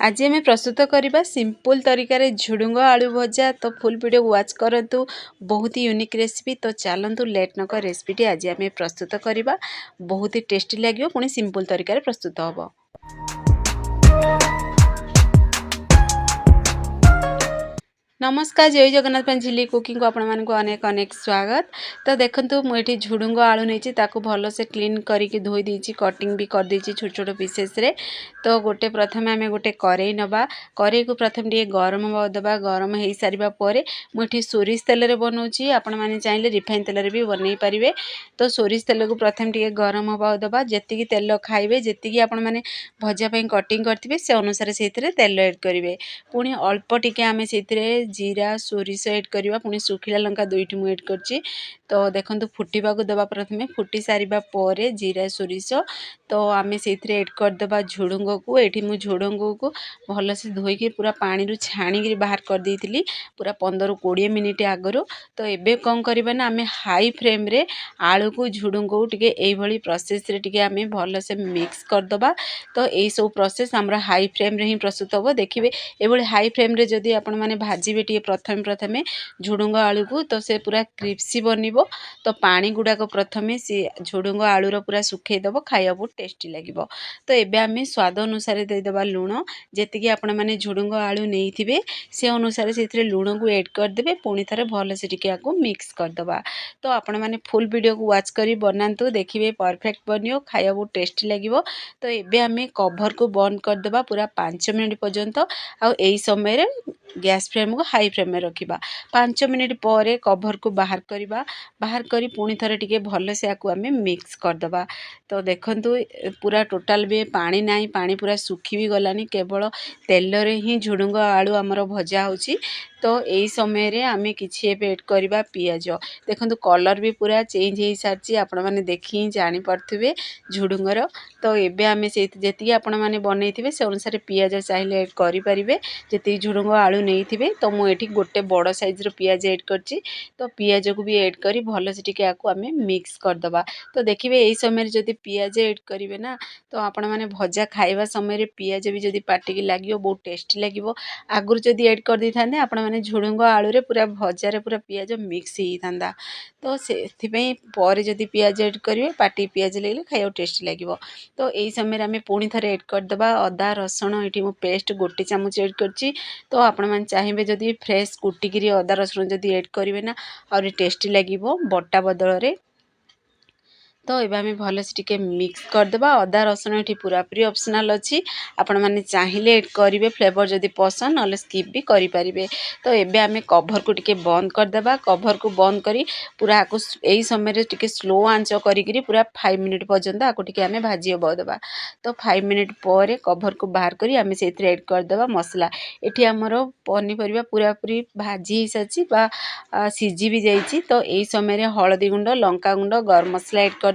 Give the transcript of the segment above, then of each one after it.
आज आम प्रस्तुत करवा सिंपल तरीका रे झुडुंग आलू भजा। तो फुल वीडियो वाच करंतु, बहुत ही यूनिक रेसिपी। तो चलतु लेट नक रेसिपी आज आम प्रस्तुत करवा। बहुत ही टेस्टी लगे, पुणी सिंपल तरीका रे प्रस्तुत हम। नमस्कार, जय जगन्नाथ झिल्ली कुकिंग को आपण मानक अनेक अनेक स्वागत। तो देखंतु मुझे झुडुंग आलू नहीं ताकू भल से क्लीन करके धोई देछि, कटिंग भी कर देछि छोट छोट पीसेस रे। तो गोटे प्रथम आम गोटे करेई नबा, करेई को प्रथम टे गरम दबा। गरम हो सारा पर मुझे सोरिष तेल रे बनाऊँगी, आपण मैंने चाहिए रिफाइन तेल रे भी बनई पारे। तो सोरिष तेल को प्रथम टे गरम हवा दबा। जी तेल खाइबे, जी आपण मैंने भजापी कटिंग करेंगे से अनुसार से तेल एड करेंगे। पुणी अल्प टिके आम से जीरा सोरिष एड करवा, पुणी सुखिला लंका दुईटी मुझे एड करछि। तो देखो फुटवा को दबा, प्रथम फुटी सारा पर जीरा सोरिष। तो आम से एड करदे झुडुंग को। ये मुझे झुडुंग को भल से धोईकी पूरा पानी रू छाणी बाहर कर देइतिली पूरा 15-20 मिनिट आगर। तो एबे कौन करबा ना, आम हाई फ्लेम रे आलू को झुडुंग को टिके एई भली प्रोसेस रे टिके आम भल से मिक्स करदबा। तो यही सब प्रोसेस हमरा हाई फ्लेम रे ही प्रस्तुत हो। देखिए ये हाई फ्लेम रे जदि आपण माने भाजी टे प्रथम झुडुंग आलू को, तो से पूरा क्रिप्सी बनिबो। तो पानी गुड़ाक प्रथमे सी झुडुंग आलूर पूरा सुखेदब, खाया बहुत टेस्टी लगे। तो एबे आम स्वाद अनुसार देदेबा लुण, जी आपण मैंने झुडुंग आलू नहीं से अनुसार से लुण को एड करदे। पुणी थे भल से मिक्स करदबा। तो आपण मैंने फुल वीडियो को वाच करी बनातु, देखिए परफेक्ट बनियो, खाया बहुत टेस्टी लगे। तो एबे आम कभर को बंद करदबा पूरा 5 मिनिट पर्यंत। आई समय गैस फ्लेम को हाई फ्लेम में रखा। 5 मिनिट पर कभर को बाहर करवा, बाहर करी पुणी थे टिके भल से आम मिक्स करदबा। तो देखंतु पूरा टोटाल भी पानी नहीं, पानी पूरा सुखी भी गलानी, केवल तेल रे ही झुडुंग आलू आमर भजा होची। तो यही समय रे आमे किछि एबे ऐड करबा पियाज। देखंतु कलर भी पूरा चेंज हो सारी, आपण माने देखि ही जानि पारथिबे झुडुंगर। तो एबे आमे से जेति आपण माने बनैथिबे से अनुसार पियाज चाहिए ऐड करि परिबे। जेति झुडुंग आलू नहीं तो मु एठी गोटे बड़ साइज रो पियाज ऐड करछि। तो पियाज को भी ऐड करी भल से टिके आकु आमे मिक्स करदबा। तो देखिबे एई समय जदि पियाज ऐड करिवे ना, तो आपण माने भजा खाइबा समय रे पियाज भी जदि पाटी की लागियो बहुत टेस्टी लागिवो। आगुर जदि ऐड कर दै थांदे आपण माने झुडुंग आलू रे पूरा भजा रे पूरा पियाज मिक्स ही थांदा। तो सेथि पई पर जदि पियाज ऐड करिवे, पाटी पियाज लगले खाइयो टेस्टी लागिवो। तो एई समय रे आमे पुणी थरे ऐड करदबा अदा रसुण। एठी मु पेस्ट गोटे चामच ऐड करछि। तो आपण माने चाहिए जदि फ्रेश कुटिकी अदा रसुण जदि ऐड करेंगे ना, और टेस्टी लगे बटा बदल रे। तो ये आम भल से टिके मिक्स करदबा। अदा रसुण ये पूरापूरी ऑप्शनल अच्छी, आपण मैंने चाहिए ऐड करेंगे फ्लेवर जदि पसंद, ना स्किप भी करें। तो ये आम कभर को टिके बंद करदबा। कभर को बंद करी पूरा आपको यही समय टिके स्लो आंच करी पूरा 5 मिनिट पर्यंत आपको टिके आम भाजी बदबा। तो 5 मिनिट पर कभर को बाहर करी आम से ऐड करदबा मसला। एठी आमर पनीपरिया पूरापूरी भाजी हो सारी बा सीझी भी जाइए। तो यही समय हलदी गुंड, लंका गुंड, गरम मसला ऐड करदबा।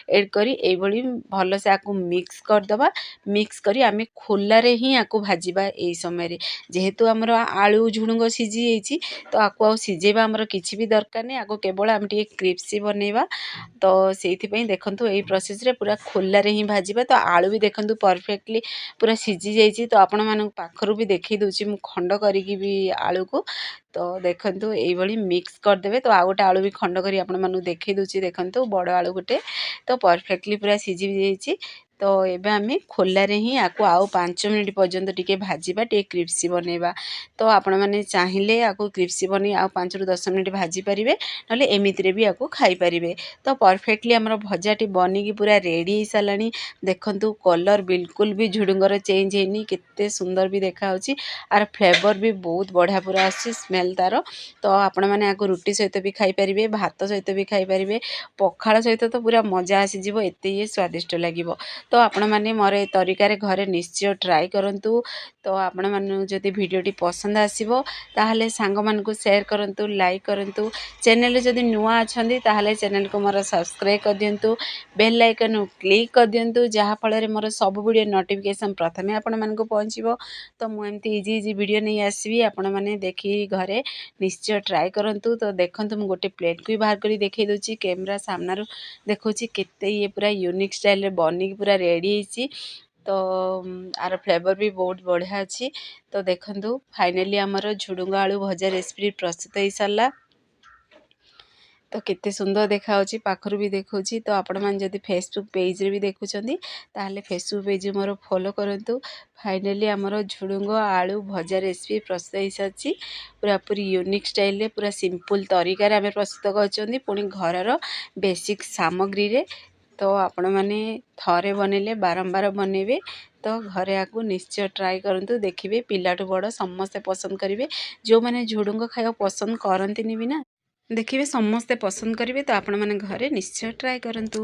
ऐड करी एभली भल से आपको मिक्स करदबा। मिक्स करी आम खोला रे ही आपको भाजवा। यही समय जेहेतु आमर आलू झुडुंग सीझी जाइए, तो आपको सीझेबा आमर किछि भी दरकार नहीं, आपको केवल आम टिके क्रिप्सी बनैबा। तो सेइथिपई देखंतु एही प्रोसेस रे पूरा खोला रे ही भाजवा। तो आलू भी देखंतु परफेक्टली पूरा सीझी जाइए। तो आपण मानक पाखरु भी देखै दउछि मु खंड करिकी भी आलू को। तो देखंतु एई मिक्स करदेवे। तो आ गोटे आलू भी खंड करी आपण मानक देखै दउछि, देखंतु बड़ आलू गोटे। तो परफेक्टली पूरा सीझी जाइए। तो एबे आम खोला रे ही आपको आउ 5 मिनिट पर्यंत टिके भाजवा, टिके क्रिप्सी बनैबा। तो आपण माने चाहिए आपको क्रिप्सी बनी आउ 5 ରୁ 10 मिनिट भाजी पारिबे, नले एमितिरे भी आपको खाई पारिबे। तो परफेक्टली हमर भजाटी बनिकी पूरा रेडी हो सालानी। देखंतु कलर बिल्कुल भी झुडुंगर चेंज हेनी, केते सुंदर भी देखा होची। आर फ्लेवर भी बहुत बढ़िया पूरा आसी स्मेल तार। तो आपण माने आको रुटी सहित भी खाई पारिबे, भात सहित भी खाई पारिबे, पखाळ सहित तो पूरा मजा आसी जिवो, एते ये स्वादिष्ट लागिवो। तो आपण माने मोर ए तरीका रे घरे निश्चय ट्राई करंतु। तो आपण माने जदि वीडियोटी पसंद आसीबो ताहले सांग मान को शेयर करंतु, लाइक करंतु। चैनल जदि नुआ अछंदी ताहले चैनल को मोर सब्सक्राइब कर दियंतु, बेल आइकन क्लिक कर दियंतु, जहा फल रे मोर सब वीडियो नोटिफिकेशन प्रथमे आपण मान को पहुंचीबो। तो मु एमती इजी इजी वीडियो नहीं आसीबी, आपण माने देखि घरे निश्चय ट्राई करंतु। तो देखंतु मु गोटे प्लेट को बाहर करी देखै दोची, कैमरा सामना रो देखौची केते ये पूरा यूनिक स्टाइल रे बनी पूरा रेडी ହେଇଛି। तो आर फ्लेवर भी बहुत बढ़िया अच्छी। तो देखंतु फाइनली आमर झुडुंग आलू भजा रेसिपी प्रस्तुत हो सारा। तो केते सुंदर देखा पाखरु भी देखा। तो आपण मैंने जदि फेसबुक पेज रे भी देखुं ताहले फेसबुक पेज मोर फॉलो करंतु। फाइनली आमर झुडुंग आलू भजा रेसिपी प्रस्तुत हो सारी। पूरा पूरी यूनिक स्टाइल रे पूरा सिंपल तरीका रे प्रस्तुत कर पुणी घर बेसिक सामग्री रे। तो आपण मैंने थरे बनइले बारंबार बनइबे। तो घरे आकु निश्चय ट्राए करंतु देखिए पिलाटू बड़ समस्ते पसंद करेंगे। जो मैंने झुडुंग खाया पसंद करती भी ना देखिए समस्ते पसंद करेंगे। तो आपण मैंने घरे निश्चय ट्राए करंतु।